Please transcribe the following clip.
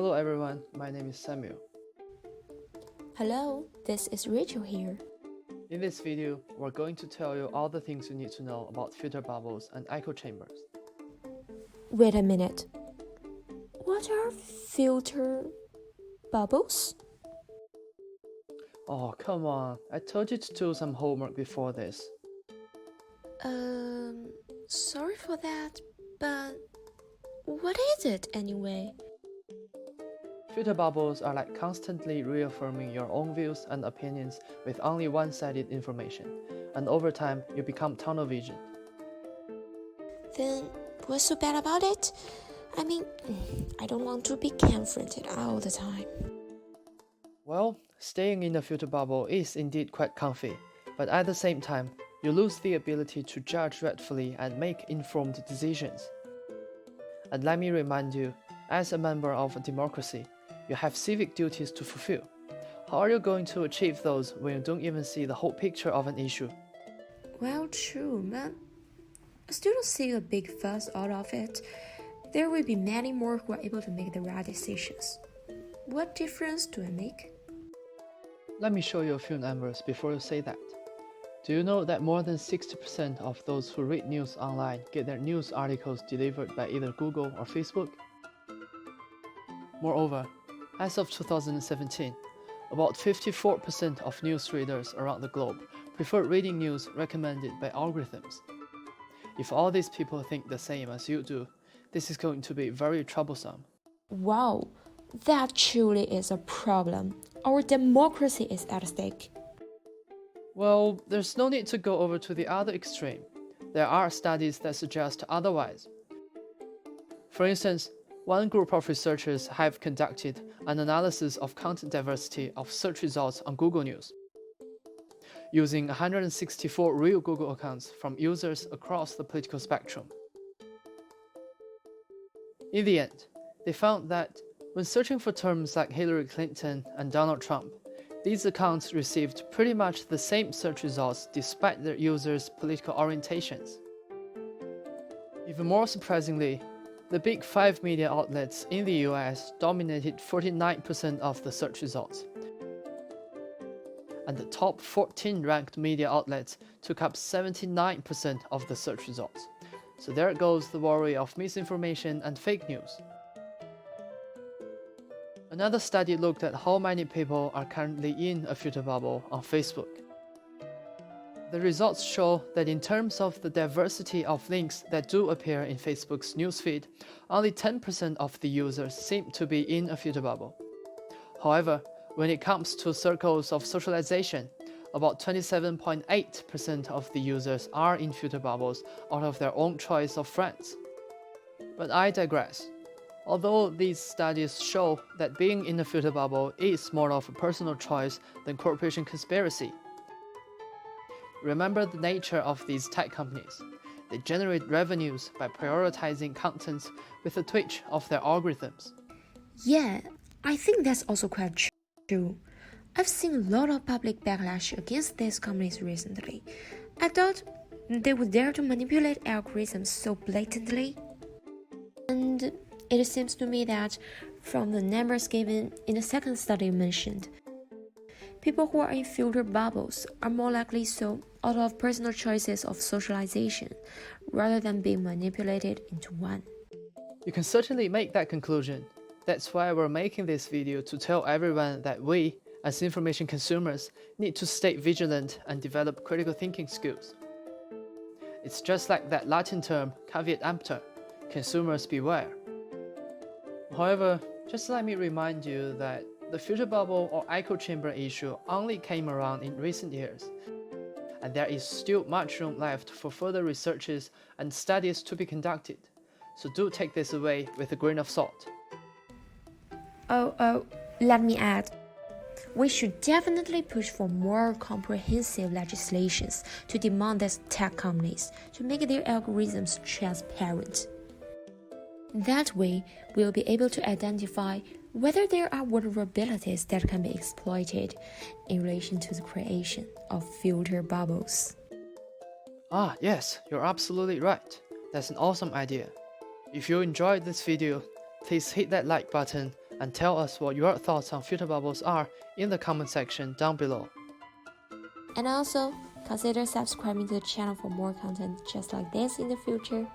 Hello everyone, my name is Samuel. Hello, this is Rachel here. In this video, we're going to tell you all the things you need to know about filter bubbles and echo chambers. Wait a minute. What are filter bubbles? Oh, come on, I told you to do some homework before this. Sorry for that, but what is it anyway? Filter bubbles are like constantly reaffirming your own views and opinions with only one-sided information, and over time, you become tunnel vision. Then what's so bad about it? I mean, I don't want to be confronted all the time. Well, staying in a filter bubble is indeed quite comfy, but at the same time, you lose the ability to judge rightfully and make informed decisions. And let me remind you, as a member of a democracy, you have civic duties to fulfill. How are you going to achieve those when you don't even see the whole picture of an issue? Well, true, but I still don't see a big fuss out of it. There will be many more who are able to make the right decisions. What difference do I make? Let me show you a few numbers before you say that. Do you know that more than 60% of those who read news online get their news articles delivered by either Google or Facebook? Moreover, as of 2017, about 54% of news readers around the globe prefer reading news recommended by algorithms. If all these people think the same as you do, this is going to be very troublesome. Wow, that truly is a problem. Our democracy is at stake. Well, there's no need to go over to the other extreme. There are studies that suggest otherwise. For instance, one group of researchers have conducted an analysis of content diversity of search results on Google News, using 164 real Google accounts from users across the political spectrum. In the end, they found that when searching for terms like Hillary Clinton and Donald Trump, these accounts received pretty much the same search results despite their users' political orientations. Even more surprisingly, the big 5 media outlets in the US dominated 49% of the search results, and the top 14 ranked media outlets took up 79% of the search results. So there goes the worry of misinformation and fake news. Another study looked at how many people are currently in a filter bubble on Facebook. The results show that in terms of the diversity of links that do appear in Facebook's newsfeed, only 10% of the users seem to be in a filter bubble. However, when it comes to circles of socialization, about 27.8% of the users are in filter bubbles out of their own choice of friends. But I digress. Although these studies show that being in a filter bubble is more of a personal choice than corporation conspiracy, remember the nature of these tech companies. They generate revenues by prioritizing contents with a twitch of their algorithms. Yeah, I think that's also quite true. I've seen a lot of public backlash against these companies recently. I thought they would dare to manipulate algorithms so blatantly. And it seems to me that from the numbers given in the second study mentioned, people who are in filter bubbles are more likely so out of personal choices of socialization rather than being manipulated into one. You can certainly make that conclusion. That's why we're making this video to tell everyone that we, as information consumers, need to stay vigilant and develop critical thinking skills. It's just like that Latin term, caveat emptor, consumers beware. However, just let me remind you that the filter bubble or echo chamber issue only came around in recent years, and there is still much room left for further researches and studies to be conducted. So do take this away with a grain of salt. Let me add. We should definitely push for more comprehensive legislations to demand these tech companies to make their algorithms transparent. That way, we'll be able to identify whether there are vulnerabilities that can be exploited in relation to the creation of filter bubbles. Ah, yes, you're absolutely right. That's an awesome idea. If you enjoyed this video, please hit that like button and tell us what your thoughts on filter bubbles are in the comment section down below. And also, consider subscribing to the channel for more content just like this in the future.